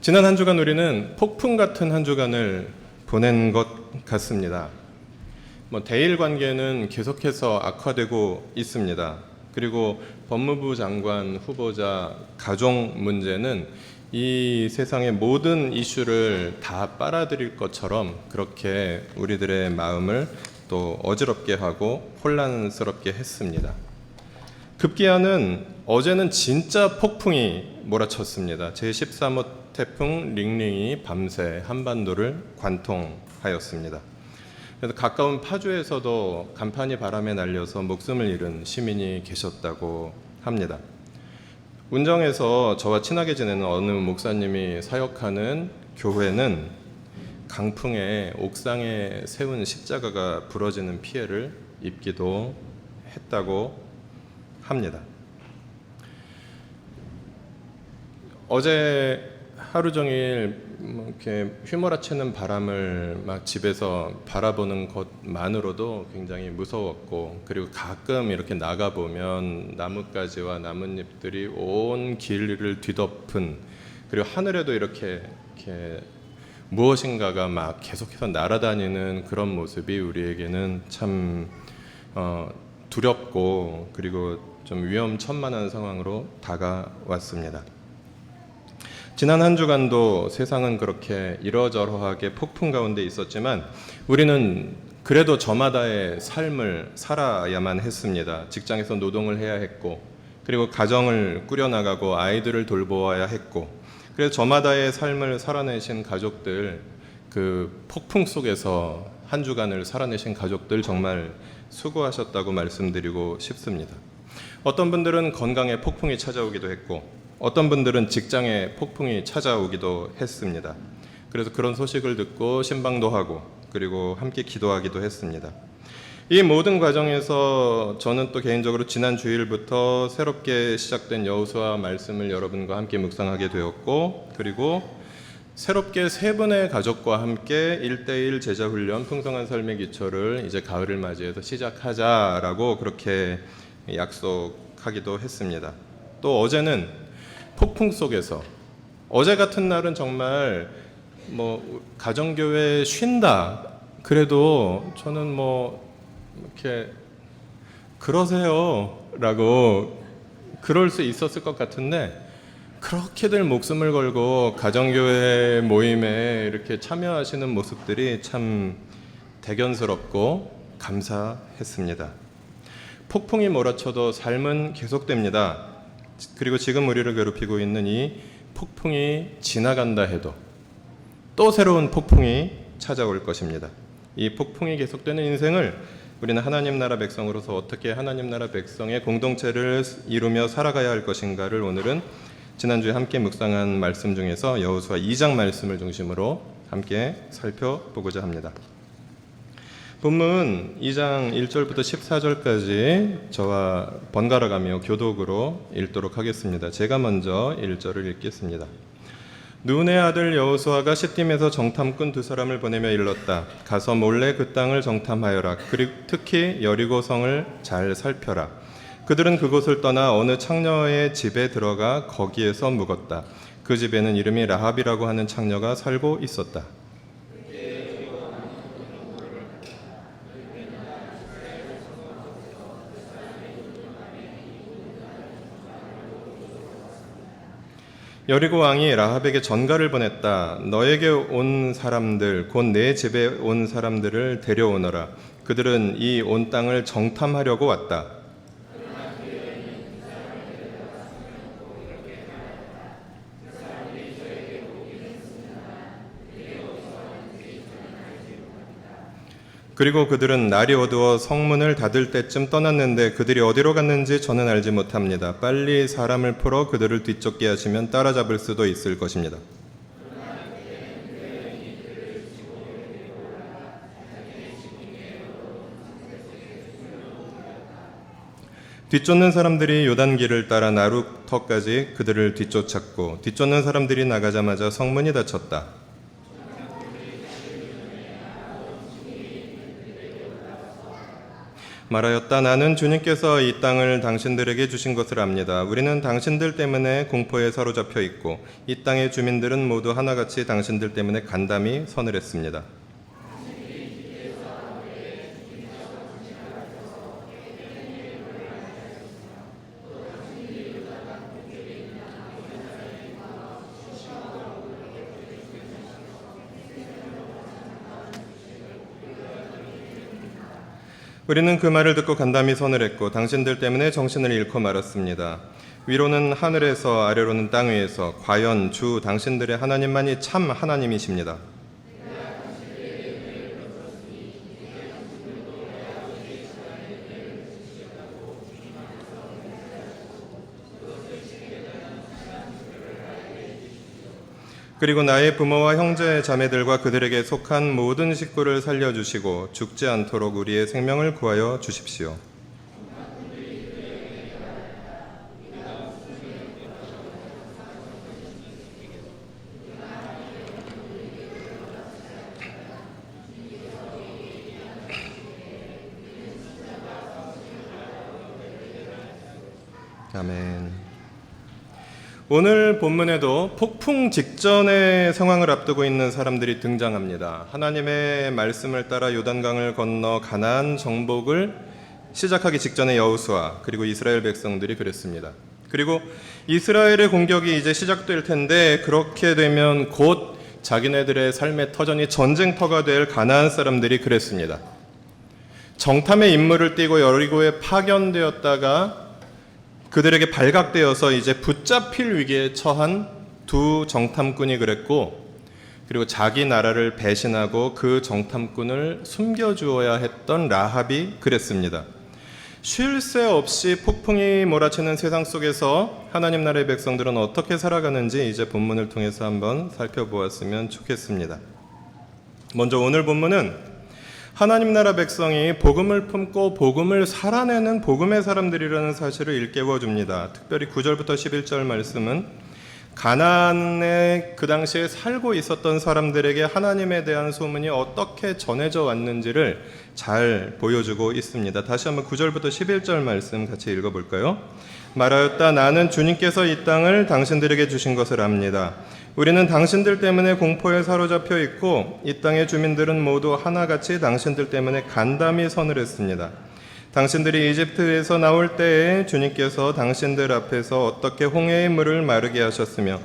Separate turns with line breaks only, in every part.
지난 한 주간 우리는 폭풍 같은 한 주간을 보낸 것 같습니다. 대일 관계는 계속해서 악화되고 있습니다. 그리고 법무부 장관 후보자 가족 문제는 이 세상의 모든 이슈를 다 빨아들일 것처럼 그렇게 우리들의 마음을 또 어지럽게 하고 혼란스럽게 했습니다. 급기야는 어제는 진짜 폭풍이 몰아쳤습니다. 제13호 태풍 링링이 밤새 한반도를 관통하였습니다. 그래서 가까운 파주에서도 간판이 바람에 날려서 목숨을 잃은 시민이 계셨다고 합니다. 운정에서 저와 친하게 지내는 어느 목사님이 사역하는 교회는 강풍에 옥상에 세운 십자가가 부러지는 피해를 입기도 했다고 합니다. 어제 하루 종일 이렇게 휘몰아치는 바람을 막 집에서 바라보는 것만으로도 굉장히 무서웠고, 그리고 가끔 이렇게 나가 보면 나뭇가지와 나뭇잎들이 온 길을 뒤덮은, 그리고 하늘에도 이렇게 무엇인가가 막 계속해서 날아다니는 그런 모습이 우리에게는 참 두렵고, 그리고 좀 위험천만한 상황으로 다가왔습니다. 지난 한 주간도 세상은 그렇게 이러저러하게 폭풍 가운데 있었지만 우리는 그래도 저마다의 삶을 살아야만 했습니다. 직장에서 노동을 해야 했고, 그리고 가정을 꾸려나가고 아이들을 돌보아야 했고, 그래서 저마다의 삶을 살아내신 가족들, 그 폭풍 속에서 한 주간을 살아내신 가족들 정말 수고하셨다고 말씀드리고 싶습니다. 어떤 분들은 건강에 폭풍이 찾아오기도 했고, 어떤 분들은 직장에 폭풍이 찾아오기도 했습니다. 그래서 그런 소식을 듣고 신방도 하고, 그리고 함께 기도하기도 했습니다. 이 모든 과정에서 저는 또 개인적으로 지난 주일부터 새롭게 시작된 여호수아 말씀을 여러분과 함께 묵상하게 되었고, 그리고 새롭게 세 분의 가족과 함께 1:1 제자훈련 풍성한 삶의 기초를 이제 가을을 맞이해서 시작하자라고 그렇게 약속하기도 했습니다. 또 어제는 폭풍 속에서, 어제 같은 날은 정말 가정교회 쉰다 그래도 저는 이렇게 그러세요 라고 그럴 수 있었을 것 같은데, 그렇게들 목숨을 걸고 가정교회 모임에 이렇게 참여하시는 모습들이 참 대견스럽고 감사했습니다. 폭풍이 몰아쳐도 삶은 계속됩니다. 그리고 지금 우리를 괴롭히고 있는 이 폭풍이 지나간다 해도 또 새로운 폭풍이 찾아올 것입니다. 이 폭풍이 계속되는 인생을 우리는 하나님 나라 백성으로서 어떻게 하나님 나라 백성의 공동체를 이루며 살아가야 할 것인가를 오늘은 지난주에 함께 묵상한 말씀 중에서 여호수아 2장 말씀을 중심으로 함께 살펴보고자 합니다. 본문 2장 1절부터 14절까지 저와 번갈아가며 교독으로 읽도록 하겠습니다. 제가 먼저 1절을 읽겠습니다. 눈의 아들 여호수아가 시딤에서 정탐꾼 2사람을 보내며 일렀다. 가서 몰래 그 땅을 정탐하여라. 그리고 특히 여리고 성을 잘 살펴라. 그들은 그곳을 떠나 어느 창녀의 집에 들어가 거기에서 묵었다. 그 집에는 이름이 라합이라고 하는 창녀가 살고 있었다. 여리고 왕이 라합에게 전가를 보냈다. 너에게 온 사람들, 곧 내 집에 온 사람들을 데려오너라. 그들은 이 온 땅을 정탐하려고 왔다. 그리고 그들은 날이 어두워 성문을 닫을 때쯤 떠났는데 그들이 어디로 갔는지 저는 알지 못합니다. 빨리 사람을 풀어 그들을 뒤쫓게 하시면 따라잡을 수도 있을 것입니다. 뒤쫓는 사람들이 요단길을 따라 나루터까지 그들을 뒤쫓았고, 뒤쫓는 사람들이 나가자마자 성문이 닫혔다. 말하였다. 나는 주님께서 이 땅을 당신들에게 주신 것을 압니다. 우리는 당신들 때문에 공포에 사로잡혀 있고 이 땅의 주민들은 모두 하나같이 당신들 때문에 간담이 서늘했습니다. 우리는 그 말을 듣고 간담이 서늘했고 당신들 때문에 정신을 잃고 말았습니다. 위로는 하늘에서 아래로는 땅 위에서 과연 주 당신들의 하나님만이 참 하나님이십니다. 그리고 나의 부모와 형제 자매들과 그들에게 속한 모든 식구를 살려주시고 죽지 않도록 우리의 생명을 구하여 주십시오. 아멘. 오늘 본문에도 폭풍 직전의 상황을 앞두고 있는 사람들이 등장합니다. 하나님의 말씀을 따라 요단강을 건너 가나안 정복을 시작하기 직전에 여호수아 그리고 이스라엘 백성들이 그랬습니다. 그리고 이스라엘의 공격이 이제 시작될 텐데 그렇게 되면 곧 자기네들의 삶의 터전이 전쟁터가 될 가나안 사람들이 그랬습니다. 정탐의 임무를 띠고 여리고에 파견되었다가 그들에게 발각되어서 이제 붙잡힐 위기에 처한 두 정탐꾼이 그랬고, 그리고 자기 나라를 배신하고 그 정탐꾼을 숨겨주어야 했던 라합이 그랬습니다. 쉴 새 없이 폭풍이 몰아치는 세상 속에서 하나님 나라의 백성들은 어떻게 살아가는지 이제 본문을 통해서 한번 살펴보았으면 좋겠습니다. 먼저 오늘 본문은 하나님 나라 백성이 복음을 품고 복음을 살아내는 복음의 사람들이라는 사실을 일깨워 줍니다. 특별히 9절부터 11절 말씀은 가나안에 그 당시에 살고 있었던 사람들에게 하나님에 대한 소문이 어떻게 전해져 왔는지를 잘 보여주고 있습니다. 다시 한번 9절부터 11절 말씀 같이 읽어볼까요? 말하였다. 나는 주님께서 이 땅을 당신들에게 주신 것을 압니다. 우리는 당신들 때문에 공포에 사로잡혀 있고 이 땅의 주민들은 모두 하나같이 당신들 때문에 간담이 서늘했습니다. 당신들이 이집트에서 나올 때에 주님께서 당신들 앞에서 어떻게 홍해의 물을 마르게 하셨으며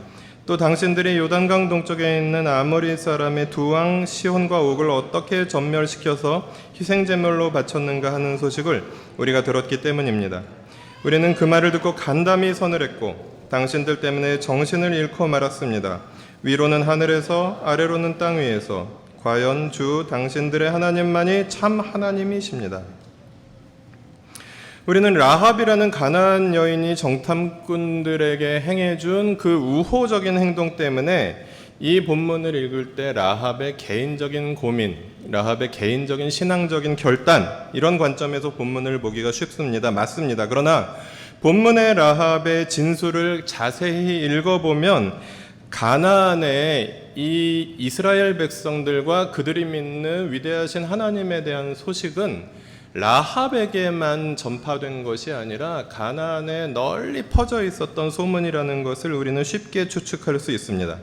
또 당신들이 요단강 동쪽에 있는 아모리 사람의 두 왕 시혼과 옥을 어떻게 전멸시켜서 희생제물로 바쳤는가 하는 소식을 우리가 들었기 때문입니다. 우리는 그 말을 듣고 간담이 서늘했고 당신들 때문에 정신을 잃고 말았습니다. 위로는 하늘에서 아래로는 땅 위에서 과연 주 당신들의 하나님만이 참 하나님이십니다. 우리는 라합이라는 가나안 여인이 정탐꾼들에게 행해준 그 우호적인 행동 때문에 이 본문을 읽을 때 라합의 개인적인 고민, 라합의 개인적인 신앙적인 결단, 이런 관점에서 본문을 보기가 쉽습니다. 맞습니다. 그러나 본문의 라합의 진술을 자세히 읽어보면 가나안의 이 이스라엘 백성들과 그들이 믿는 위대하신 하나님에 대한 소식은 라합에게만 전파된 것이 아니라 가나안에 널리 퍼져 있었던 소문이라는 것을 우리는 쉽게 추측할 수 있습니다.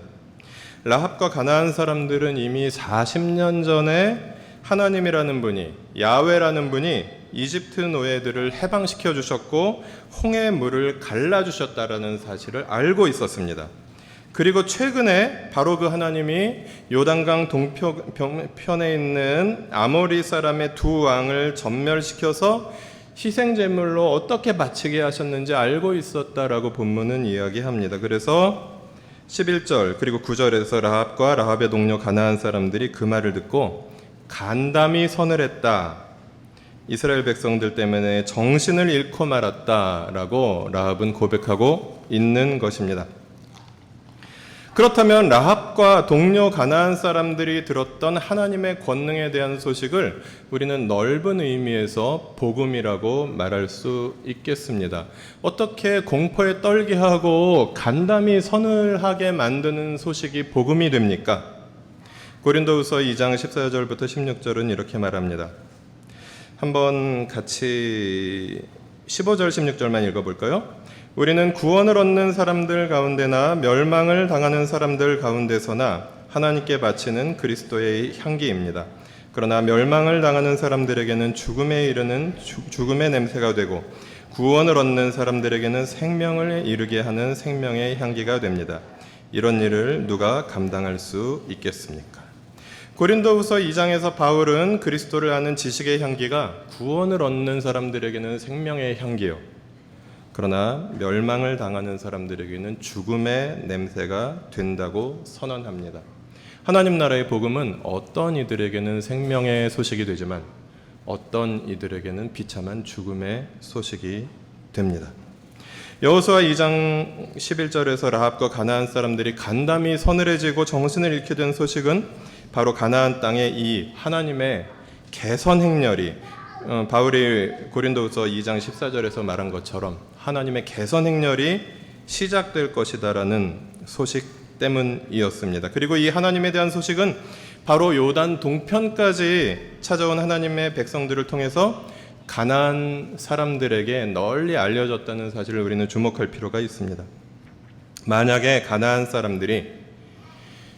라합과 가나안 사람들은 이미 40년 전에 하나님이라는 분이, 야훼라는 분이 이집트 노예들을 해방시켜 주셨고 홍해 물을 갈라 주셨다라는 사실을 알고 있었습니다. 그리고 최근에 바로 그 하나님이 요단강 동편에 있는 아모리 사람의 두 왕을 전멸시켜서 희생제물로 어떻게 바치게 하셨는지 알고 있었다라고 본문은 이야기합니다. 그래서 11절 그리고 9절에서 라합과 라합의 동료 가나안 사람들이 그 말을 듣고 간담이 서늘했다. 이스라엘 백성들 때문에 정신을 잃고 말았다라고 라합은 고백하고 있는 것입니다. 그렇다면 라합과 동료 가나안 사람들이 들었던 하나님의 권능에 대한 소식을 우리는 넓은 의미에서 복음이라고 말할 수 있겠습니다. 어떻게 공포에 떨게 하고 간담이 서늘하게 만드는 소식이 복음이 됩니까? 고린도후서 2장 14절부터 16절은 이렇게 말합니다. 한번 같이 15절 16절만 읽어볼까요? 우리는 구원을 얻는 사람들 가운데나 멸망을 당하는 사람들 가운데서나 하나님께 바치는 그리스도의 향기입니다. 그러나 멸망을 당하는 사람들에게는 죽음에 이르는 죽음의 냄새가 되고 구원을 얻는 사람들에게는 생명을 이루게 하는 생명의 향기가 됩니다. 이런 일을 누가 감당할 수 있겠습니까? 고린도후서 2장에서 바울은 그리스도를 아는 지식의 향기가 구원을 얻는 사람들에게는 생명의 향기요, 그러나 멸망을 당하는 사람들에게는 죽음의 냄새가 된다고 선언합니다. 하나님 나라의 복음은 어떤 이들에게는 생명의 소식이 되지만 어떤 이들에게는 비참한 죽음의 소식이 됩니다. 여호수아 2장 11절에서 라합과 가나안 사람들이 간담이 서늘해지고 정신을 잃게 된 소식은 바로 가나안 땅의 이 하나님의 개선 행렬이 바울이 고린도후서 2장 14절에서 말한 것처럼 하나님의 개선 행렬이 시작될 것이다라는 소식 때문이었습니다. 그리고 이 하나님에 대한 소식은 바로 요단 동편까지 찾아온 하나님의 백성들을 통해서 가나안 사람들에게 널리 알려졌다는 사실을 우리는 주목할 필요가 있습니다. 만약에 가나안 사람들이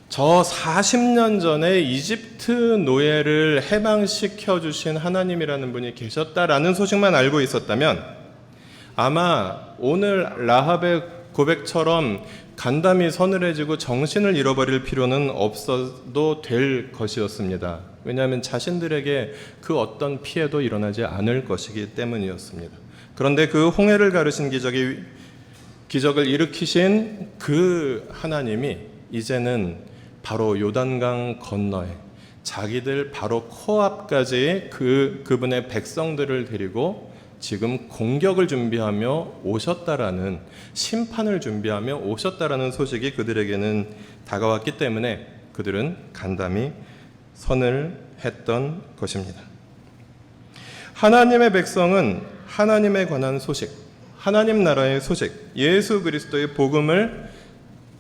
저 40년 전에 이집트 노예를 해방시켜 주신 하나님이라는 분이 계셨다라는 소식만 알고 있었다면 아마 오늘 라합의 고백처럼 간담이 서늘해지고 정신을 잃어버릴 필요는 없어도 될 것이었습니다. 왜냐하면 자신들에게 그 어떤 피해도 일어나지 않을 것이기 때문이었습니다. 그런데 그 홍해를 가르신 기적을 일으키신 그 하나님이 이제는 바로 요단강 건너에 자기들 바로 코앞까지 그분의 백성들을 데리고 지금 공격을 준비하며 오셨다라는, 심판을 준비하며 오셨다라는 소식이 그들에게는 다가왔기 때문에 그들은 간담이 서늘했던 것입니다. 하나님의 백성은 하나님에 관한 소식, 하나님 나라의 소식, 예수 그리스도의 복음을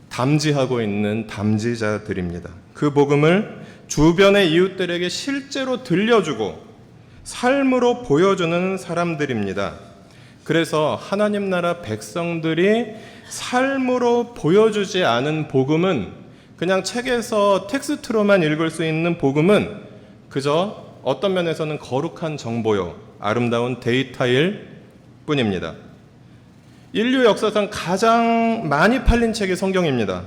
담지하고 있는 담지자들입니다. 그 복음을 주변의 이웃들에게 실제로 들려주고 삶으로 보여주는 사람들입니다. 그래서 하나님 나라 백성들이 삶으로 보여주지 않은 복음은, 그냥 책에서 텍스트로만 읽을 수 있는 복음은 그저 어떤 면에서는 거룩한 정보요, 아름다운 데이터일 뿐입니다. 인류 역사상 가장 많이 팔린 책이 성경입니다.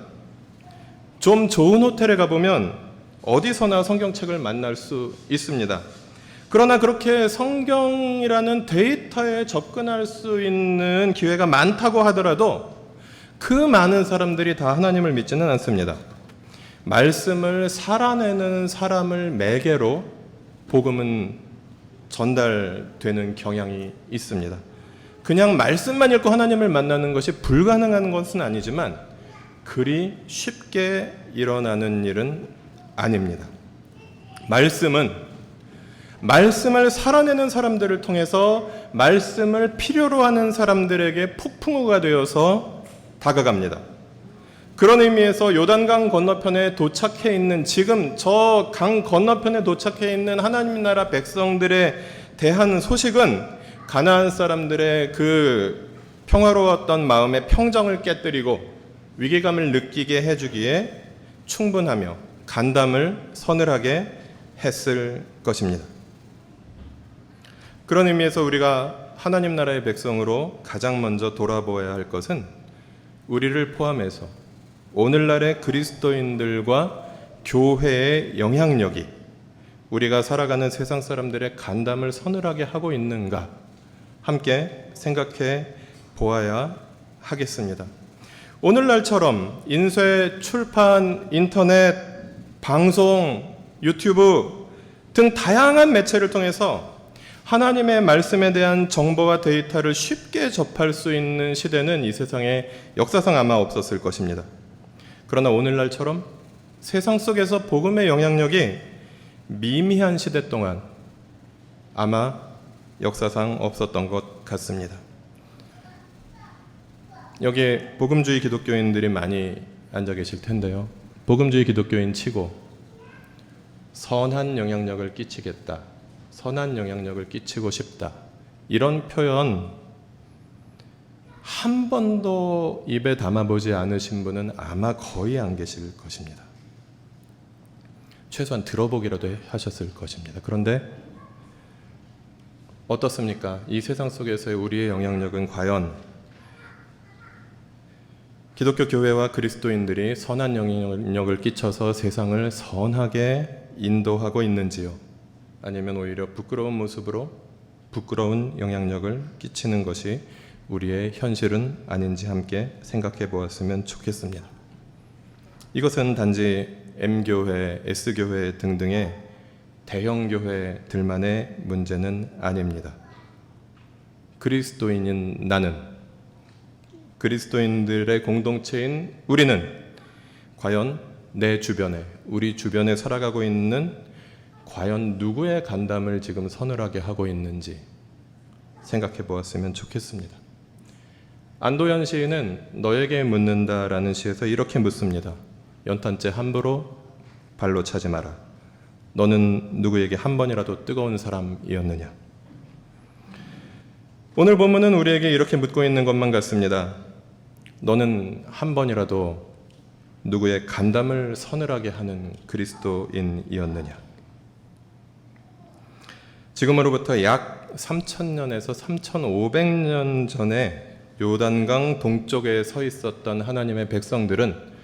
좀 좋은 호텔에 가보면 어디서나 성경책을 만날 수 있습니다. 그러나 그렇게 성경이라는 데이터에 접근할 수 있는 기회가 많다고 하더라도 그 많은 사람들이 다 하나님을 믿지는 않습니다. 말씀을 살아내는 사람을 매개로 복음은 전달되는 경향이 있습니다. 그냥 말씀만 읽고 하나님을 만나는 것이 불가능한 것은 아니지만 그리 쉽게 일어나는 일은 아닙니다. 말씀을 살아내는 사람들을 통해서 말씀을 필요로 하는 사람들에게 폭풍우가 되어서 다가갑니다. 그런 의미에서 요단강 건너편에 도착해 있는, 지금 저 강 건너편에 도착해 있는 하나님 나라 백성들에 대한 소식은 가나안 사람들의 그 평화로웠던 마음의 평정을 깨뜨리고 위기감을 느끼게 해주기에 충분하며 간담을 서늘하게 했을 것입니다. 그런 의미에서 우리가 하나님 나라의 백성으로 가장 먼저 돌아보아야 할 것은 우리를 포함해서 오늘날의 그리스도인들과 교회의 영향력이 우리가 살아가는 세상 사람들의 간담을 서늘하게 하고 있는가 함께 생각해 보아야 하겠습니다. 오늘날처럼 인쇄, 출판, 인터넷, 방송, 유튜브 등 다양한 매체를 통해서 하나님의 말씀에 대한 정보와 데이터를 쉽게 접할 수 있는 시대는 이 세상에 역사상 아마 없었을 것입니다. 그러나 오늘날처럼 세상 속에서 복음의 영향력이 미미한 시대 동안 아마 역사상 없었던 것 같습니다. 여기에 복음주의 기독교인들이 많이 앉아 계실 텐데요. 복음주의 기독교인 치고 선한 영향력을 끼치겠다, 선한 영향력을 끼치고 싶다. 이런 표현 한 번도 입에 담아보지 않으신 분은 아마 거의 안 계실 것입니다. 최소한 들어보기라도 하셨을 것입니다. 그런데 어떻습니까? 이 세상 속에서의 우리의 영향력은 과연 기독교 교회와 그리스도인들이 선한 영향력을 끼쳐서 세상을 선하게 인도하고 있는지요? 아니면 오히려 부끄러운 모습으로 부끄러운 영향력을 끼치는 것이 우리의 현실은 아닌지 함께 생각해 보았으면 좋겠습니다. 이것은 단지 M교회, S교회 등등의 대형 교회들만의 문제는 아닙니다. 그리스도인인 나는, 그리스도인들의 공동체인 우리는 과연 내 주변에, 우리 주변에 살아가고 있는 과연 누구의 간담을 지금 서늘하게 하고 있는지 생각해 보았으면 좋겠습니다. 안도현 시인은 너에게 묻는다라는 시에서 이렇게 묻습니다. 연탄재 함부로 발로 차지 마라. 너는 누구에게 한 번이라도 뜨거운 사람이었느냐? 오늘 본문은 우리에게 이렇게 묻고 있는 것만 같습니다. 너는 한 번이라도 누구의 간담을 서늘하게 하는 그리스도인이었느냐? 지금으로부터 약 3000년에서 3500년 전에 요단강 동쪽에 서 있었던 하나님의 백성들은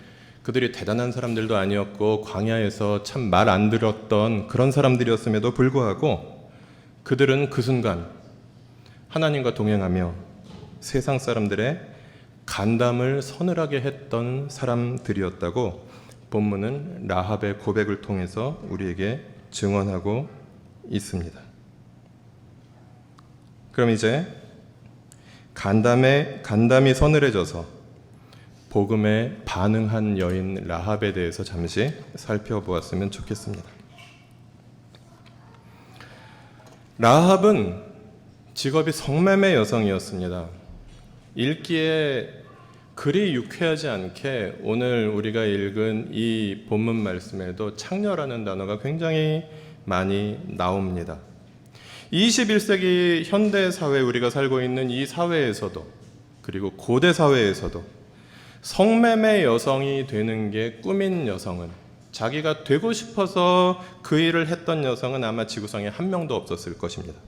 그들이 대단한 사람들도 아니었고 광야에서 참 말 안 들었던 그런 사람들이었음에도 불구하고 그들은 그 순간 하나님과 동행하며 세상 사람들의 간담을 서늘하게 했던 사람들이었다고 본문은 라합의 고백을 통해서 우리에게 증언하고 있습니다. 그럼 이제 간담이 서늘해져서 복음에 반응한 여인 라합에 대해서 잠시 살펴보았으면 좋겠습니다. 라합은 직업이 성매매 여성이었습니다. 읽기에 그리 유쾌하지 않게 오늘 우리가 읽은 이 본문 말씀에도 창녀라는 단어가 굉장히 많이 나옵니다. 21세기 현대 사회 우리가 살고 있는 이 사회에서도 그리고 고대 사회에서도 성매매 여성이 되는 게 꿈인 여성은, 자기가 되고 싶어서 그 일을 했던 여성은 아마 지구상에 한 명도 없었을 것입니다.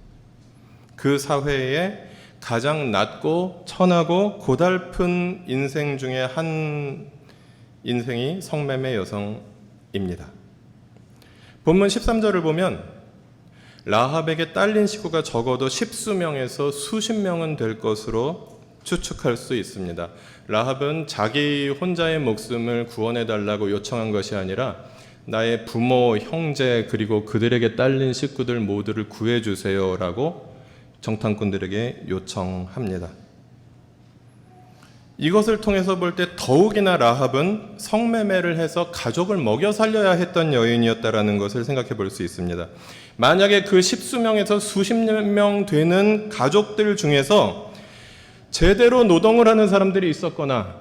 그 사회에 가장 낮고 천하고 고달픈 인생 중에 한 인생이 성매매 여성입니다. 본문 13절을 보면 라합에게 딸린 식구가 적어도 십수명에서 수십 명은 될 것으로 추측할 수 있습니다. 라합은 자기 혼자의 목숨을 구원해달라고 요청한 것이 아니라 나의 부모, 형제 그리고 그들에게 딸린 식구들 모두를 구해주세요라고 정탐꾼들에게 요청합니다. 이것을 통해서 볼 때 더욱이나 라합은 성매매를 해서 가족을 먹여 살려야 했던 여인이었다라는 것을 생각해 볼 수 있습니다. 만약에 그 십수명에서 수십 명 되는 가족들 중에서 제대로 노동을 하는 사람들이 있었거나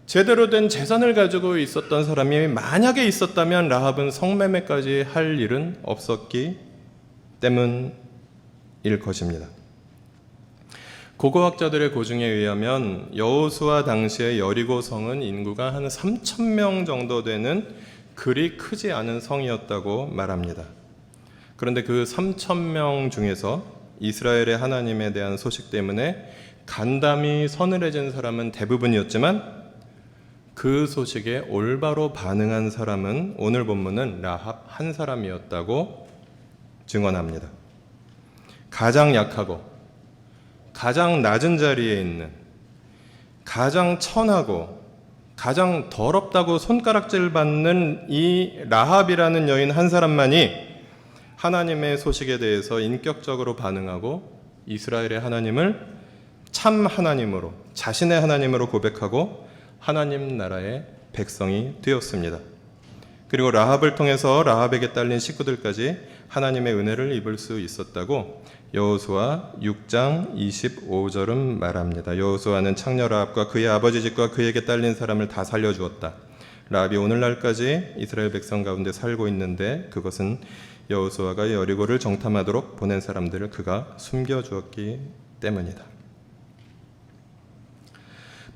제대로 된 재산을 가지고 있었던 사람이 만약에 있었다면 라합은 성매매까지 할 일은 없었기 때문일 것입니다. 고고학자들의 고증에 의하면 여호수아 당시의 여리고 성은 인구가 한 3,000명 정도 되는 그리 크지 않은 성이었다고 말합니다. 그런데 그 3,000명 중에서 이스라엘의 하나님에 대한 소식 때문에 간담이 서늘해진 사람은 대부분이었지만 그 소식에 올바로 반응한 사람은 오늘 본문은 라합 한 사람이었다고 증언합니다. 가장 약하고 가장 낮은 자리에 있는 가장 천하고 가장 더럽다고 손가락질 받는 이 라합이라는 여인 한 사람만이 하나님의 소식에 대해서 인격적으로 반응하고 이스라엘의 하나님을 참 하나님으로, 자신의 하나님으로 고백하고 하나님 나라의 백성이 되었습니다. 그리고 라합을 통해서 라합에게 딸린 식구들까지 하나님의 은혜를 입을 수 있었다고 여호수아 6장 25절은 말합니다. 여호수아는 창녀 라합과 그의 아버지 집과 그에게 딸린 사람을 다 살려주었다. 라합이 오늘날까지 이스라엘 백성 가운데 살고 있는데 그것은 여호수아가 여리고를 정탐하도록 보낸 사람들을 그가 숨겨주었기 때문이다.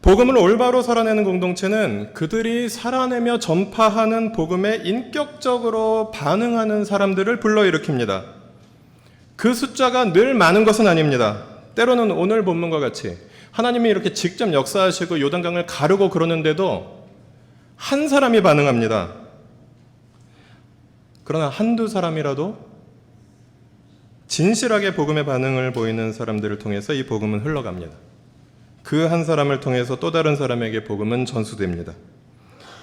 복음을 올바로 살아내는 공동체는 그들이 살아내며 전파하는 복음에 인격적으로 반응하는 사람들을 불러일으킵니다. 그 숫자가 늘 많은 것은 아닙니다. 때로는 오늘 본문과 같이 하나님이 이렇게 직접 역사하시고 요단강을 가르고 그러는데도 한 사람이 반응합니다. 그러나 한두 사람이라도 진실하게 복음의 반응을 보이는 사람들을 통해서 이 복음은 흘러갑니다. 그 한 사람을 통해서 또 다른 사람에게 복음은 전수됩니다.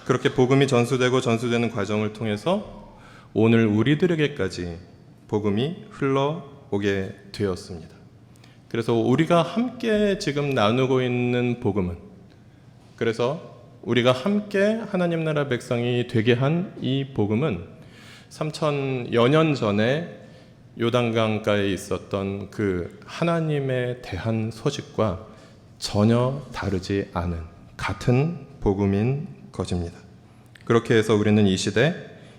그렇게 복음이 전수되고 전수되는 과정을 통해서 오늘 우리들에게까지 복음이 흘러오게 되었습니다. 그래서 우리가 함께 지금 나누고 있는 복음은, 그래서 우리가 함께 하나님 나라 백성이 되게 한 이 복음은 3000여 년 전에 요단강가에 있었던 그 하나님에 대한 소식과 전혀 다르지 않은 같은 복음인 것입니다. 그렇게 해서 우리는 이 시대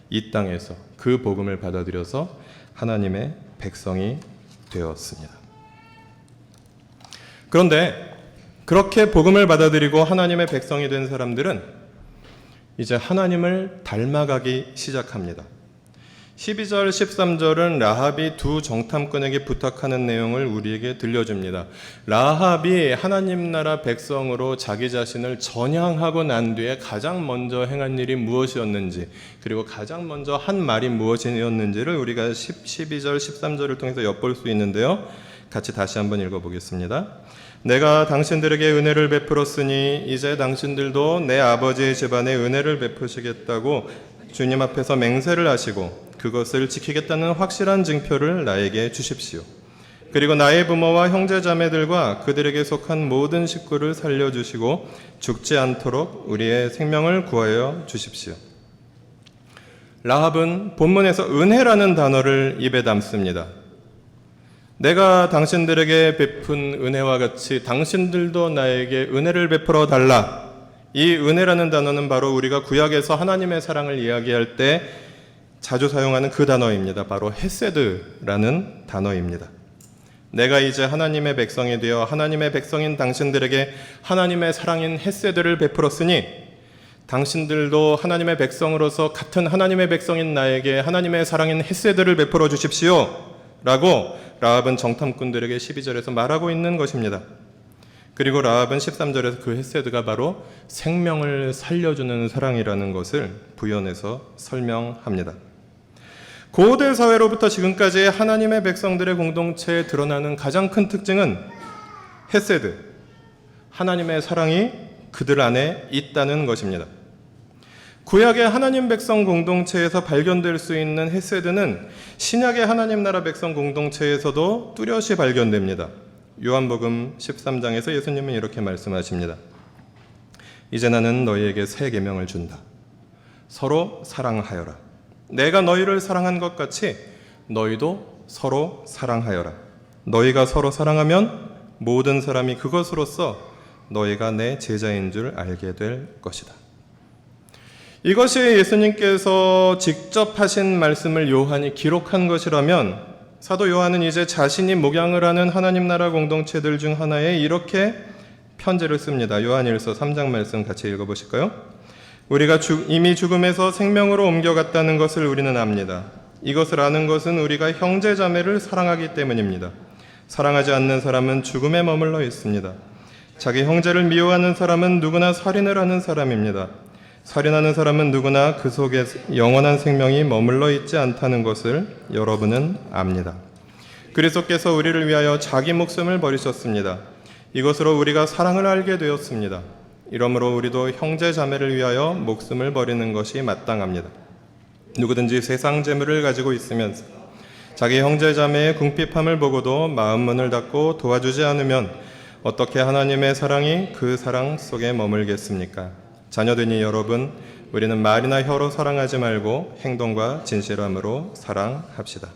이 땅에서 그 복음을 받아들여서 하나님의 백성이 되었습니다. 그런데 그렇게 복음을 받아들이고 하나님의 백성이 된 사람들은 이제 하나님을 닮아가기 시작합니다. 12절, 13절은 라합이 두 정탐꾼에게 부탁하는 내용을 우리에게 들려줍니다. 라합이 하나님 나라 백성으로 자기 자신을 전향하고 난 뒤에 가장 먼저 행한 일이 무엇이었는지, 그리고 가장 먼저 한 말이 무엇이었는지를 우리가 12절, 13절을 통해서 엿볼 수 있는데요. 같이 다시 한번 읽어보겠습니다. 내가 당신들에게 은혜를 베풀었으니 이제 당신들도 내 아버지의 집안에 은혜를 베푸시겠다고 주님 앞에서 맹세를 하시고 그것을 지키겠다는 확실한 증표를 나에게 주십시오. 그리고 나의 부모와 형제자매들과 그들에게 속한 모든 식구를 살려주시고 죽지 않도록 우리의 생명을 구하여 주십시오. 라합은 본문에서 은혜라는 단어를 입에 담습니다. 내가 당신들에게 베푼 은혜와 같이 당신들도 나에게 은혜를 베풀어 달라. 이 은혜라는 단어는 바로 우리가 구약에서 하나님의 사랑을 이야기할 때 자주 사용하는 그 단어입니다. 바로 헤세드라는 단어입니다. 내가 이제 하나님의 백성이 되어 하나님의 백성인 당신들에게 하나님의 사랑인 헤세드를 베풀었으니 당신들도 하나님의 백성으로서 같은 하나님의 백성인 나에게 하나님의 사랑인 헤세드를 베풀어 주십시오. 라고 라합은 정탐꾼들에게 12절에서 말하고 있는 것입니다. 그리고 라합은 13절에서 그 헤세드가 바로 생명을 살려주는 사랑이라는 것을 부연해서 설명합니다. 고대 사회로부터 지금까지 하나님의 백성들의 공동체에 드러나는 가장 큰 특징은 헤세드, 하나님의 사랑이 그들 안에 있다는 것입니다. 구약의 하나님 백성 공동체에서 발견될 수 있는 헤세드는 신약의 하나님 나라 백성 공동체에서도 뚜렷이 발견됩니다. 요한복음 13장에서 예수님은 이렇게 말씀하십니다. 이제 나는 너희에게 새 계명을 준다. 서로 사랑하여라. 내가 너희를 사랑한 것 같이 너희도 서로 사랑하여라. 너희가 서로 사랑하면 모든 사람이 그것으로써 너희가 내 제자인 줄 알게 될 것이다. 이것이 예수님께서 직접 하신 말씀을 요한이 기록한 것이라면 사도 요한은 이제 자신이 목양을 하는 하나님 나라 공동체들 중 하나에 이렇게 편지를 씁니다. 요한일서 3장 말씀 같이 읽어보실까요? 우리가 이미 죽음에서 생명으로 옮겨갔다는 것을 우리는 압니다. 이것을 아는 것은 우리가 형제 자매를 사랑하기 때문입니다. 사랑하지 않는 사람은 죽음에 머물러 있습니다. 자기 형제를 미워하는 사람은 누구나 살인을 하는 사람입니다. 살인하는 사람은 누구나 그 속에 영원한 생명이 머물러 있지 않다는 것을 여러분은 압니다. 그리스도께서 우리를 위하여 자기 목숨을 버리셨습니다. 이것으로 우리가 사랑을 알게 되었습니다. 이러므로 우리도 형제 자매를 위하여 목숨을 버리는 것이 마땅합니다. 누구든지 세상 재물을 가지고 있으면서 자기 형제 자매의 궁핍함을 보고도 마음 문을 닫고 도와주지 않으면 어떻게 하나님의 사랑이 그 사랑 속에 머물겠습니까? 자녀되니 여러분, 우리는 말이나 혀로 사랑하지 말고 행동과 진실함으로 사랑합시다.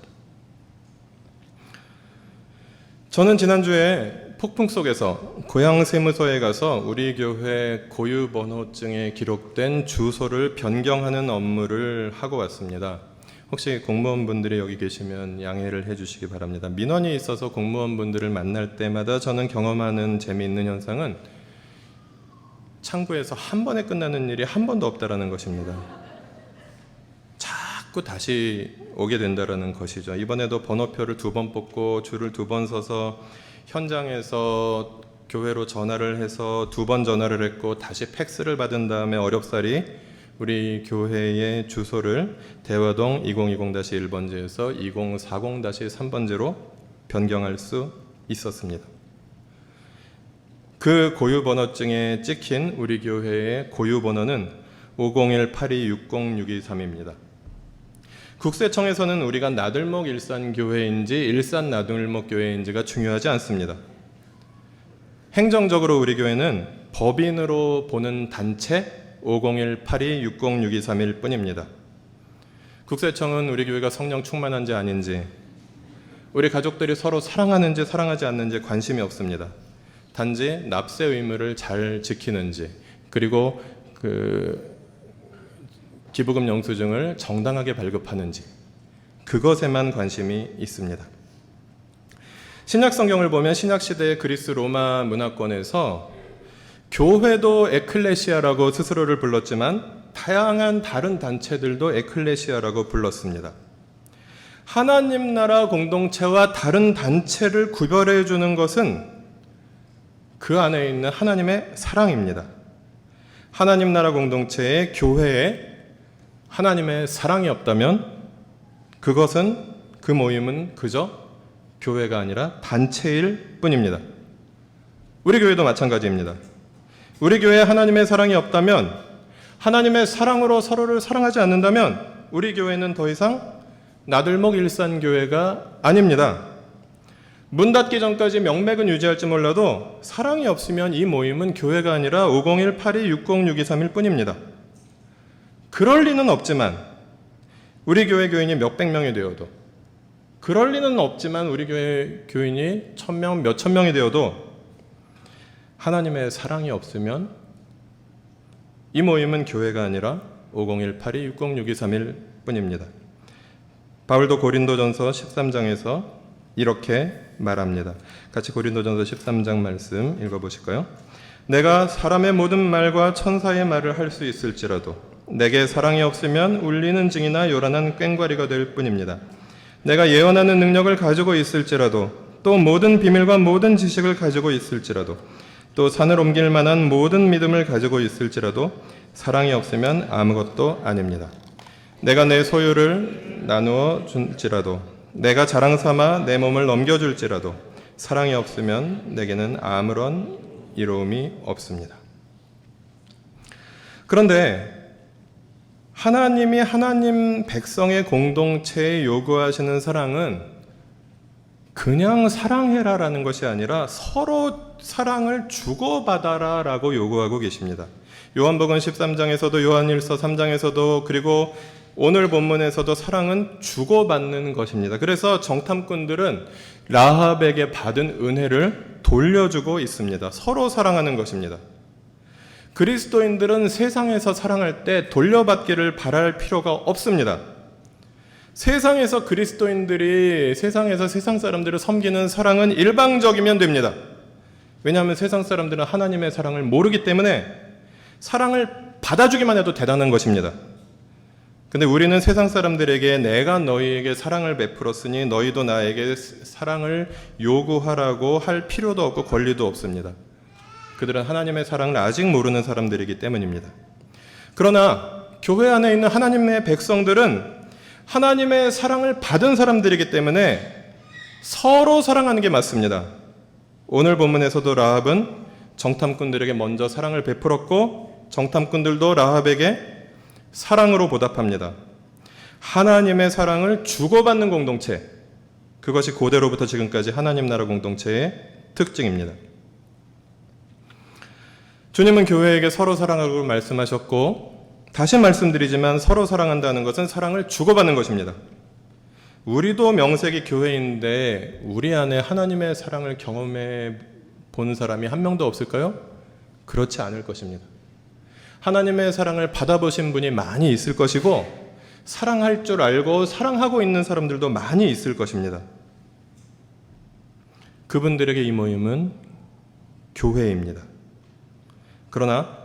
저는 지난주에 폭풍 속에서 고향 세무서에 가서 우리 교회 고유 번호증에 기록된 주소를 변경하는 업무를 하고 왔습니다. 혹시 공무원분들이 여기 계시면 양해를 해주시기 바랍니다. 민원이 있어서 공무원분들을 만날 때마다 저는 경험하는 재미있는 현상은 창구에서 한 번에 끝나는 일이 한 번도 없다라는 것입니다. 자꾸 다시 오게 된다라는 것이죠. 이번에도 번호표를 2번 뽑고 줄을 2번 서서 현장에서 교회로 전화를 해서 2번 전화를 했고 다시 팩스를 받은 다음에 어렵사리 우리 교회의 주소를 대화동 2020-1번지에서 2040-3번지로 변경할 수 있었습니다. 그 고유 번호증에 찍힌 우리 교회의 고유 번호는 501-8260-623입니다. 국세청에서는 우리가 나들목 일산교회인지 일산 나들목 교회인지가 중요하지 않습니다. 행정적으로 우리 교회는 법인으로 보는 단체 501-8260-6231일 뿐입니다. 국세청은 우리 교회가 성령 충만한지 아닌지, 우리 가족들이 서로 사랑하는지 사랑하지 않는지 관심이 없습니다. 단지 납세 의무를 잘 지키는지, 그리고 기부금 영수증을 정당하게 발급하는지, 그것에만 관심이 있습니다. 신약 성경을 보면 신약 시대의 그리스 로마 문화권에서 교회도 에클레시아라고 스스로를 불렀지만 다양한 다른 단체들도 에클레시아라고 불렀습니다. 하나님 나라 공동체와 다른 단체를 구별해 주는 것은 그 안에 있는 하나님의 사랑입니다. 하나님 나라 공동체의 교회에 하나님의 사랑이 없다면 그것은, 그 모임은 그저 교회가 아니라 단체일 뿐입니다. 우리 교회도 마찬가지입니다. 우리 교회에 하나님의 사랑이 없다면, 하나님의 사랑으로 서로를 사랑하지 않는다면 우리 교회는 더 이상 나들목 일산교회가 아닙니다. 문 닫기 전까지 명맥은 유지할지 몰라도 사랑이 없으면 이 모임은 교회가 아니라 501-8260-623일 뿐입니다. 그럴 리는 없지만, 우리 교회 교인이 몇백 명이 되어도, 그럴 리는 없지만 우리 교회 교인이 1000명, 몇천 명이 되어도 하나님의 사랑이 없으면 이 모임은 교회가 아니라 501-8260-6231일 뿐입니다. 바울도 고린도전서 13장에서 이렇게 말합니다. 같이 고린도전서 13장 말씀 읽어보실까요? 내가 사람의 모든 말과 천사의 말을 할 수 있을지라도 내게 사랑이 없으면 울리는 징이나 요란한 꽹과리가 될 뿐입니다. 내가 예언하는 능력을 가지고 있을지라도, 또 모든 비밀과 모든 지식을 가지고 있을지라도, 또 산을 옮길 만한 모든 믿음을 가지고 있을지라도 사랑이 없으면 아무것도 아닙니다. 내가 내 소유를 나누어 줄지라도, 내가 자랑 삼아 내 몸을 넘겨줄지라도 사랑이 없으면 내게는 아무런 이로움이 없습니다. 그런데 하나님이 하나님 백성의 공동체에 요구하시는 사랑은 그냥 사랑해라라는 것이 아니라 서로 사랑을 주고받아라 라고 요구하고 계십니다. 요한복음 13장에서도 요한일서 3장에서도 그리고 오늘 본문에서도 사랑은 주고받는 것입니다. 그래서 정탐꾼들은 라합에게 받은 은혜를 돌려주고 있습니다. 서로 사랑하는 것입니다. 그리스도인들은 세상에서 사랑할 때 돌려받기를 바랄 필요가 없습니다. 세상에서 그리스도인들이 세상에서 세상 사람들을 섬기는 사랑은 일방적이면 됩니다. 왜냐하면 세상 사람들은 하나님의 사랑을 모르기 때문에 사랑을 받아주기만 해도 대단한 것입니다. 근데 우리는 세상 사람들에게 내가 너희에게 사랑을 베풀었으니 너희도 나에게 사랑을 요구하라고 할 필요도 없고 권리도 없습니다. 그들은 하나님의 사랑을 아직 모르는 사람들이기 때문입니다. 그러나 교회 안에 있는 하나님의 백성들은 하나님의 사랑을 받은 사람들이기 때문에 서로 사랑하는 게 맞습니다. 오늘 본문에서도 라합은 정탐꾼들에게 먼저 사랑을 베풀었고 정탐꾼들도 라합에게 사랑으로 보답합니다. 하나님의 사랑을 주고받는 공동체, 그것이 고대로부터 지금까지 하나님 나라 공동체의 특징입니다. 주님은 교회에게 서로 사랑하고 말씀하셨고, 다시 말씀드리지만 서로 사랑한다는 것은 사랑을 주고받는 것입니다. 우리도 명색이 교회인데 우리 안에 하나님의 사랑을 경험해 본 사람이 한 명도 없을까요? 그렇지 않을 것입니다. 하나님의 사랑을 받아보신 분이 많이 있을 것이고 사랑할 줄 알고 사랑하고 있는 사람들도 많이 있을 것입니다. 그분들에게 이 모임은 교회입니다. 그러나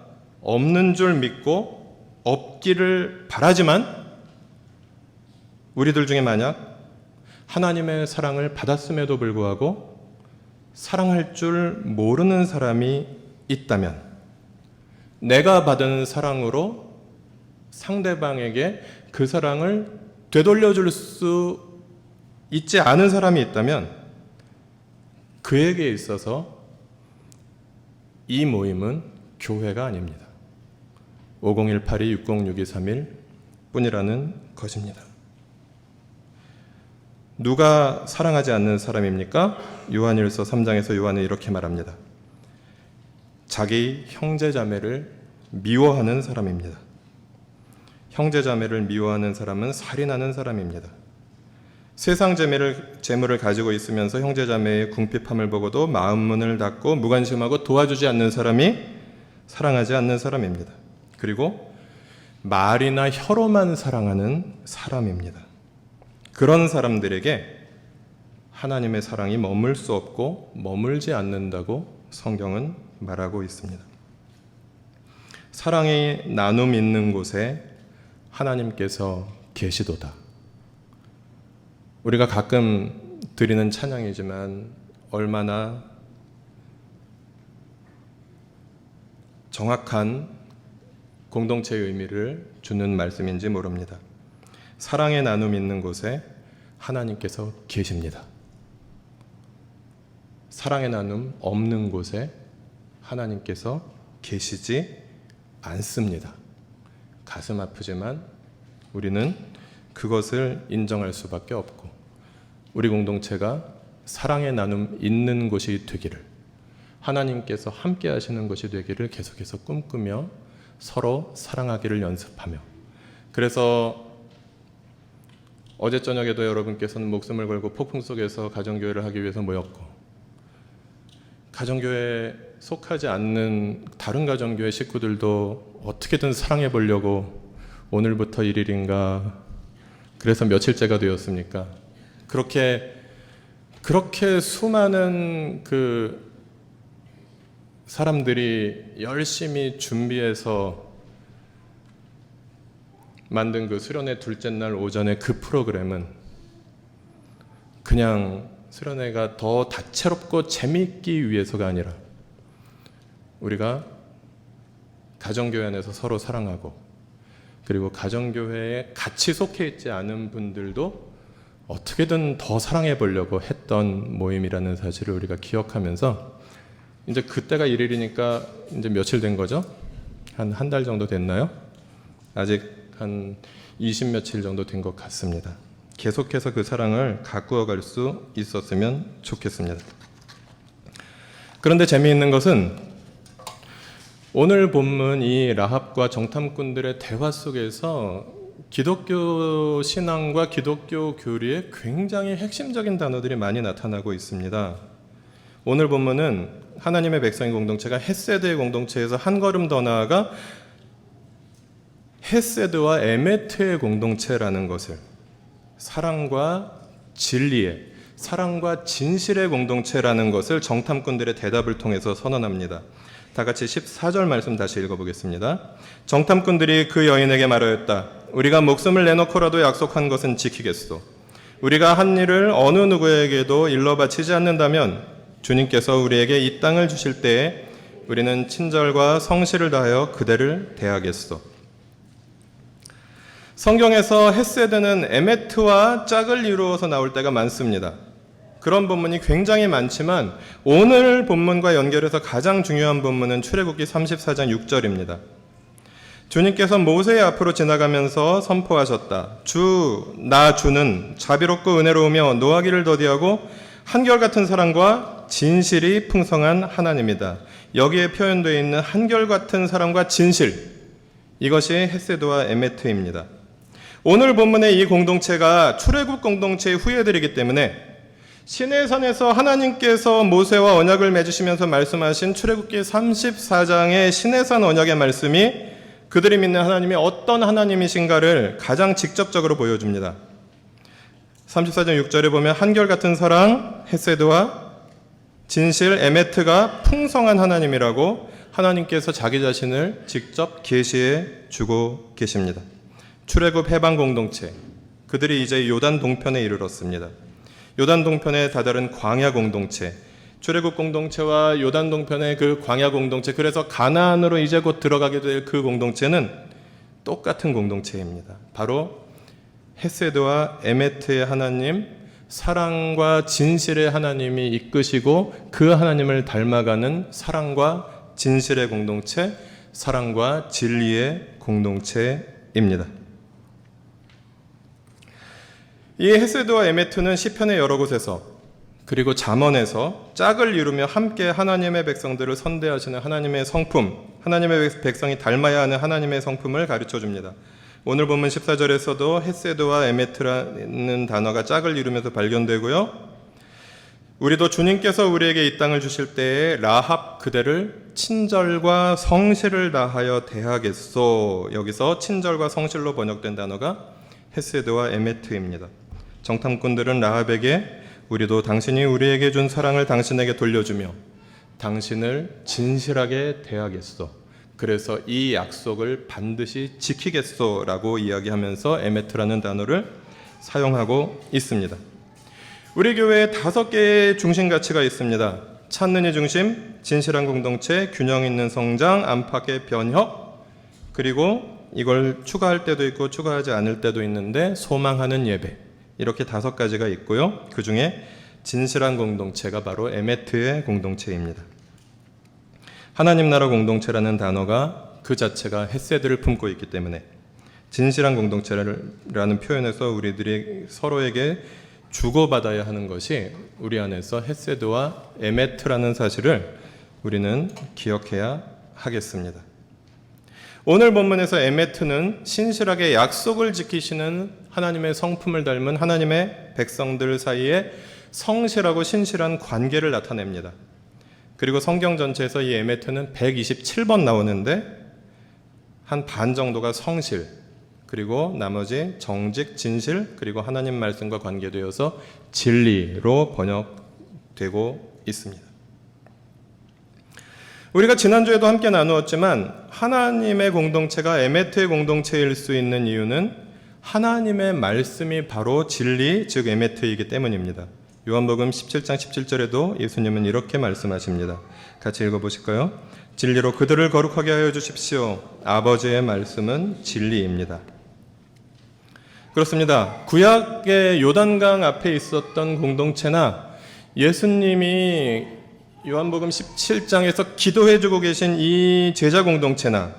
없는 줄 믿고 없기를 바라지만 우리들 중에 만약 하나님의 사랑을 받았음에도 불구하고 사랑할 줄 모르는 사람이 있다면 내가 받은 사랑으로 상대방에게 그 사랑을 되돌려줄 수 있지 않은 사람이 있다면 그에게 있어서 이 모임은 교회가 아닙니다. 5018-606231 뿐이라는 것입니다. 누가 사랑하지 않는 사람입니까? 요한일서 3장에서 요한은 이렇게 말합니다. 자기 형제자매를 미워하는 사람입니다. 형제자매를 미워하는 사람은 살인하는 사람입니다. 세상 재물을 가지고 있으면서 형제자매의 궁핍함을 보고도 마음 문을 닫고 무관심하고 도와주지 않는 사람이 사랑하지 않는 사람입니다. 그리고 말이나 혀로만 사랑하는 사람입니다. 그런 사람들에게 하나님의 사랑이 머물 수 없고 머물지 않는다고 성경은 말하고 있습니다. 사랑의 나눔 있는 곳에 하나님께서 계시도다. 우리가 가끔 드리는 찬양이지만 얼마나 정확한 공동체의 의미를 주는 말씀인지 모릅니다. 사랑의 나눔 있는 곳에 하나님께서 계십니다. 사랑의 나눔 없는 곳에 하나님께서 계시지 않습니다. 가슴 아프지만 우리는 그것을 인정할 수밖에 없고 우리 공동체가 사랑의 나눔 있는 곳이 되기를 하나님께서 함께 하시는 것이 되기를 계속해서 꿈꾸며 서로 사랑하기를 연습하며 그래서 어제 저녁에도 여러분께서는 목숨을 걸고 폭풍 속에서 가정교회를 하기 위해서 모였고 가정교회에 속하지 않는 다른 가정교회 식구들도 어떻게든 사랑해 보려고 오늘부터 1일인가 그래서 며칠째가 되었습니까? 그렇게 수많은 그 사람들이 열심히 준비해서 만든 그 수련회 둘째 날 오전에 그 프로그램은 그냥 수련회가 더 다채롭고 재미있기 위해서가 아니라 우리가 가정교회 안에서 서로 사랑하고 그리고 가정교회에 같이 속해 있지 않은 분들도 어떻게든 더 사랑해 보려고 했던 모임이라는 사실을 우리가 기억하면서 이제 그때가 1일이니까 이제 며칠 된 거죠? 한 달 정도 됐나요? 아직 한 20 며칠 정도 된 것 같습니다. 계속해서 그 사랑을 가꾸어 갈 수 있었으면 좋겠습니다. 그런데 재미있는 것은 오늘 본문 이 라합과 정탐꾼들의 대화 속에서 기독교 신앙과 기독교 교리에 굉장히 핵심적인 단어들이 많이 나타나고 있습니다. 오늘 본문은 하나님의 백성인 공동체가 헷세드의 공동체에서 한 걸음 더 나아가 헷세드와 에메트의 공동체라는 것을 사랑과 진리의 사랑과 진실의 공동체라는 것을 정탐꾼들의 대답을 통해서 선언합니다. 다 같이 14절 말씀 다시 읽어보겠습니다. 정탐꾼들이 그 여인에게 말하였다. 우리가 목숨을 내놓고라도 약속한 것은 지키겠소. 우리가 한 일을 어느 누구에게도 일러 바치지 않는다면 주님께서 우리에게 이 땅을 주실 때에 우리는 친절과 성실을 다하여 그대를 대하겠소. 성경에서 헷세드는 에메트와 짝을 이루어서 나올 때가 많습니다. 그런 본문이 굉장히 많지만 오늘 본문과 연결해서 가장 중요한 본문은 출애굽기 34장 6절입니다. 주님께서 모세의 앞으로 지나가면서 선포하셨다. 주는 자비롭고 은혜로우며 노하기를 더디하고 한결같은 사랑과 진실이 풍성한 하나님이다. 여기에 표현되어 있는 한결같은 사랑과 진실, 이것이 헷세드와 에메트입니다. 오늘 본문의 이 공동체가 출애굽 공동체의 후예들이기 때문에 시내산에서 하나님께서 모세와 언약을 맺으시면서 말씀하신 출애굽기 34장의 시내산 언약의 말씀이 그들이 믿는 하나님이 어떤 하나님이신가를 가장 직접적으로 보여줍니다. 34장 6절에 보면 한결같은 사랑, 헤세드와 진실, 에메트가 풍성한 하나님이라고 하나님께서 자기 자신을 직접 계시해 주고 계십니다. 출애굽 해방 공동체, 그들이 이제 요단 동편에 이르렀습니다. 요단 동편에 다다른 광야 공동체, 출애굽 공동체와 요단 동편의 그 광야 공동체, 그래서 가나안으로 이제 곧 들어가게 될 그 공동체는 똑같은 공동체입니다. 바로 헤세드와 에메트의 하나님, 사랑과 진실의 하나님이 이끄시고 그 하나님을 닮아가는 사랑과 진실의 공동체, 사랑과 진리의 공동체입니다. 이 헤세드와 에메트는 시편의 여러 곳에서 그리고 잠언에서 짝을 이루며 함께 하나님의 백성들을 선대하시는 하나님의 성품, 하나님의 백성이 닮아야 하는 하나님의 성품을 가르쳐줍니다. 오늘 본문 14절에서도 헤세드와 에메트라는 단어가 짝을 이루면서 발견되고요. 우리도 주님께서 우리에게 이 땅을 주실 때에 라합 그대를 친절과 성실을 다하여 대하겠소. 여기서 친절과 성실로 번역된 단어가 헤세드와 에메트입니다. 정탐꾼들은 라합에게 우리도 당신이 우리에게 준 사랑을 당신에게 돌려주며 당신을 진실하게 대하겠소. 그래서 이 약속을 반드시 지키겠소라고 이야기하면서 에메트라는 단어를 사용하고 있습니다. 우리 교회에 5개의 중심 가치가 있습니다. 찾는 이 중심, 진실한 공동체, 균형 있는 성장, 안팎의 변혁, 그리고 이걸 추가할 때도 있고 추가하지 않을 때도 있는데 소망하는 예배, 이렇게 5가지가 있고요. 그 중에 진실한 공동체가 바로 에메트의 공동체입니다. 하나님 나라 공동체라는 단어가 그 자체가 헤세드를 품고 있기 때문에 진실한 공동체라는 표현에서 우리들이 서로에게 주고받아야 하는 것이 우리 안에서 헤세드와 에메트라는 사실을 우리는 기억해야 하겠습니다. 오늘 본문에서 에메트는 신실하게 약속을 지키시는 하나님의 성품을 닮은 하나님의 백성들 사이에 성실하고 신실한 관계를 나타냅니다. 그리고 성경 전체에서 이 에메트는 127번 나오는데 한 반 정도가 성실, 그리고 나머지 정직, 진실, 그리고 하나님 말씀과 관계되어서 진리로 번역되고 있습니다. 우리가 지난주에도 함께 나누었지만 하나님의 공동체가 에메트의 공동체일 수 있는 이유는 하나님의 말씀이 바로 진리, 즉 에메트이기 때문입니다. 요한복음 17장 17절에도 예수님은 이렇게 말씀하십니다. 같이 읽어보실까요? 진리로 그들을 거룩하게 하여 주십시오. 아버지의 말씀은 진리입니다. 그렇습니다. 구약의 요단강 앞에 있었던 공동체나 예수님이 요한복음 17장에서 기도해주고 계신 이 제자 공동체나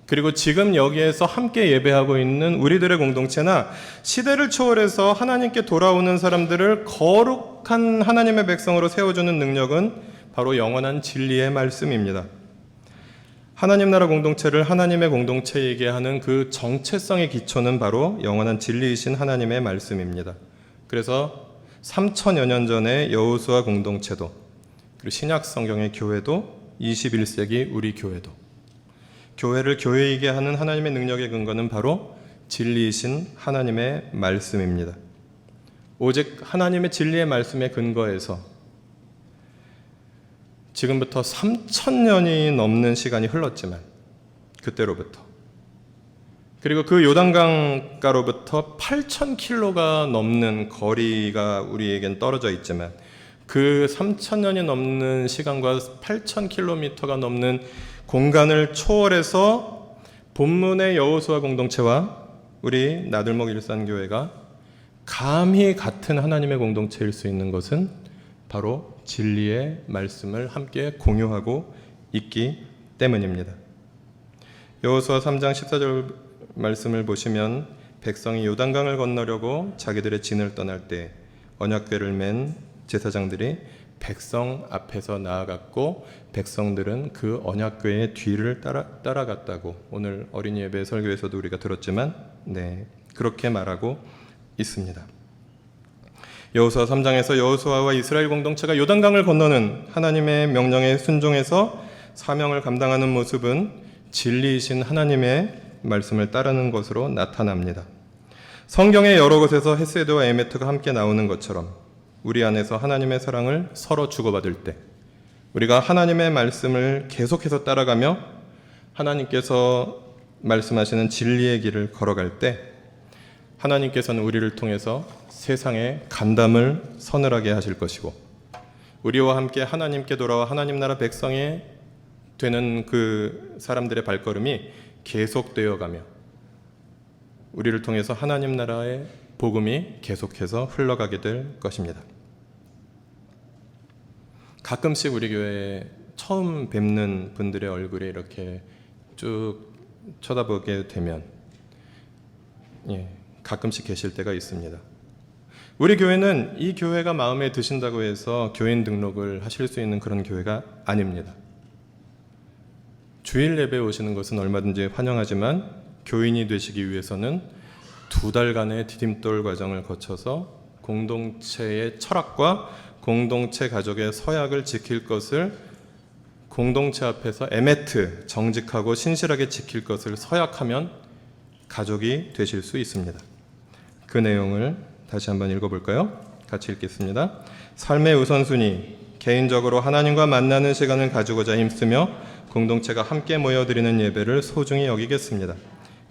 그리고 지금 여기에서 함께 예배하고 있는 우리들의 공동체나 시대를 초월해서 하나님께 돌아오는 사람들을 거룩한 하나님의 백성으로 세워주는 능력은 바로 영원한 진리의 말씀입니다. 하나님 나라 공동체를 하나님의 공동체이게 하는 그 정체성의 기초는 바로 영원한 진리이신 하나님의 말씀입니다. 그래서 3000여 년 전의 여호수아 공동체도 그리고 신약 성경의 교회도 21세기 우리 교회도 교회를 교회이게 하는 하나님의 능력의 근거는 바로 진리이신 하나님의 말씀입니다. 오직 하나님의 진리의 말씀에 근거해서 지금부터 3000년이 넘는 시간이 흘렀지만 그때로부터 그리고 그 요단강가로부터 8000km가 넘는 거리가 우리에겐 떨어져 있지만 그 3000년이 넘는 시간과 8000km가 넘는 공간을 초월해서 본문의 여호수아 공동체와 우리 나들목 일산교회가 감히 같은 하나님의 공동체일 수 있는 것은 바로 진리의 말씀을 함께 공유하고 있기 때문입니다. 여호수아 3장 14절 말씀을 보시면 백성이 요단강을 건너려고 자기들의 진을 떠날 때 언약궤를 맨 제사장들이 백성 앞에서 나아갔고 백성들은 그 언약궤의 뒤를 따라갔다고 오늘 어린이 예배 설교에서도 우리가 들었지만 그렇게 말하고 있습니다. 여호수아 3장에서 여호수아와 이스라엘 공동체가 요단강을 건너는 하나님의 명령에 순종해서 사명을 감당하는 모습은 진리이신 하나님의 말씀을 따르는 것으로 나타납니다. 성경의 여러 곳에서 헤세드와 에메트가 함께 나오는 것처럼 우리 안에서 하나님의 사랑을 서로 주고받을 때, 우리가 하나님의 말씀을 계속해서 따라가며 하나님께서 말씀하시는 진리의 길을 걸어갈 때 하나님께서는 우리를 통해서 세상에 간담을 서늘하게 하실 것이고, 우리와 함께 하나님께 돌아와 하나님 나라 백성이 되는 그 사람들의 발걸음이 계속되어 가며 우리를 통해서 하나님 나라의 복음이 계속해서 흘러가게 될 것입니다. 가끔씩 우리 교회에 처음 뵙는 분들의 얼굴에 이렇게 쭉 쳐다보게 되면 가끔씩 계실 때가 있습니다. 우리 교회는 이 교회가 마음에 드신다고 해서 교인 등록을 하실 수 있는 그런 교회가 아닙니다. 주일 예배에 오시는 것은 얼마든지 환영하지만 교인이 되시기 위해서는 2달간의 디딤돌 과정을 거쳐서 공동체의 철학과 공동체 가족의 서약을 지킬 것을, 공동체 앞에서 에메트, 정직하고 신실하게 지킬 것을 서약하면 가족이 되실 수 있습니다. 그 내용을 다시 한번 읽어볼까요? 같이 읽겠습니다. 삶의 우선순위, 개인적으로 하나님과 만나는 시간을 가지고자 힘쓰며 공동체가 함께 모여드리는 예배를 소중히 여기겠습니다.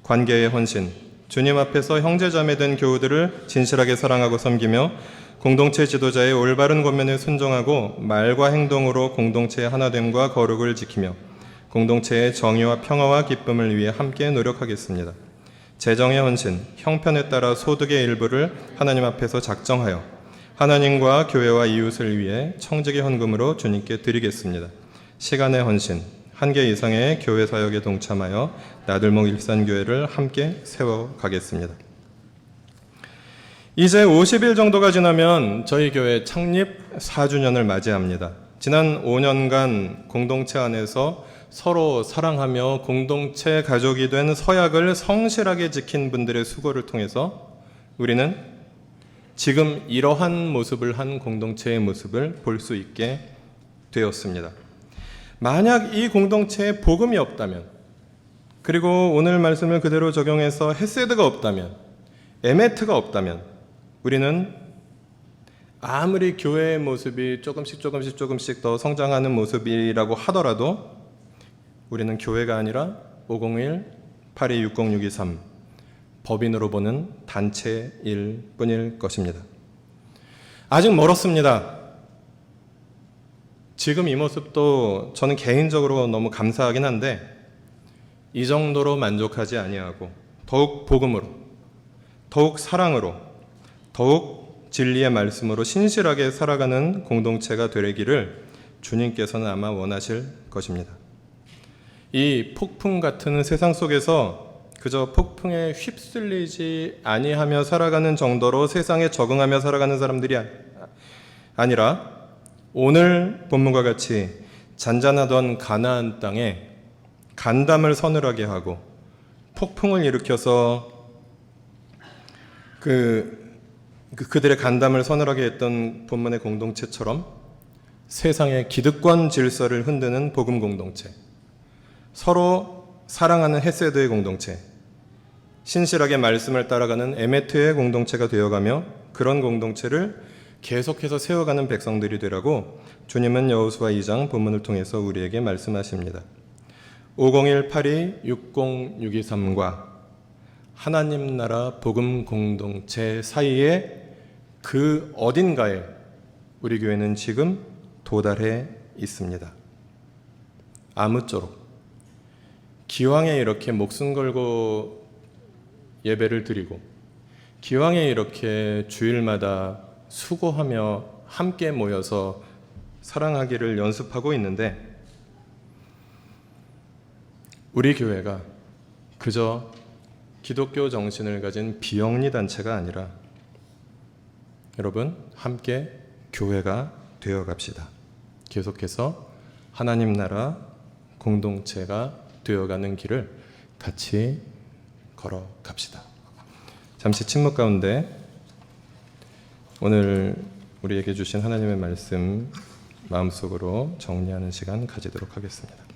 관계의 헌신, 주님 앞에서 형제자매된 교우들을 진실하게 사랑하고 섬기며 공동체 지도자의 올바른 권면에 순종하고 말과 행동으로 공동체의 하나됨과 거룩을 지키며 공동체의 정의와 평화와 기쁨을 위해 함께 노력하겠습니다. 재정의 헌신, 형편에 따라 소득의 일부를 하나님 앞에서 작정하여 하나님과 교회와 이웃을 위해 청지기 헌금으로 주님께 드리겠습니다. 시간의 헌신, 1개 이상의 교회 사역에 동참하여 나들목 일산교회를 함께 세워가겠습니다. 이제 50일 정도가 지나면 저희 교회 창립 4주년을 맞이합니다. 지난 5년간 공동체 안에서 서로 사랑하며 공동체 가족이 된 서약을 성실하게 지킨 분들의 수고를 통해서 우리는 지금 이러한 모습을 한 공동체의 모습을 볼 수 있게 되었습니다. 만약 이 공동체에 복음이 없다면, 그리고 오늘 말씀을 그대로 적용해서 헤세드가 없다면, 에메트가 없다면 우리는 아무리 교회의 모습이 조금씩 더 성장하는 모습이라고 하더라도 우리는 교회가 아니라 501-8260-623 법인으로 보는 단체일 뿐일 것입니다. 아직 멀었습니다. 지금 이 모습도 저는 개인적으로 너무 감사하긴 한데 이 정도로 만족하지 아니하고 더욱 복음으로, 더욱 사랑으로, 더욱 진리의 말씀으로 신실하게 살아가는 공동체가 되기를 주님께서는 아마 원하실 것입니다. 이 폭풍 같은 세상 속에서 그저 폭풍에 휩쓸리지 아니하며 살아가는 정도로 세상에 적응하며 살아가는 사람들이 아니라 오늘 본문과 같이 잔잔하던 가나안 땅에 간담을 서늘하게 하고 폭풍을 일으켜서 그들의 간담을 서늘하게 했던 본문의 공동체처럼 세상의 기득권 질서를 흔드는 복음 공동체, 서로 사랑하는 헤세드의 공동체, 신실하게 말씀을 따라가는 에메트의 공동체가 되어가며 그런 공동체를 계속해서 세워가는 백성들이 되라고 주님은 여호수아 2장 본문을 통해서 우리에게 말씀하십니다. 501-8260-623과 하나님 나라 복음 공동체 사이에 그 어딘가에 우리 교회는 지금 도달해 있습니다. 아무쪼록 기왕에 이렇게 목숨 걸고 예배를 드리고 기왕에 이렇게 주일마다 수고하며 함께 모여서 사랑하기를 연습하고 있는데 우리 교회가 그저 기독교 정신을 가진 비영리 단체가 아니라 여러분 함께 교회가 되어 갑시다. 계속해서 하나님 나라 공동체가 되어가는 길을 같이 걸어 갑시다. 잠시 침묵 가운데 오늘 우리에게 주신 하나님의 말씀 마음속으로 정리하는 시간 가지도록 하겠습니다.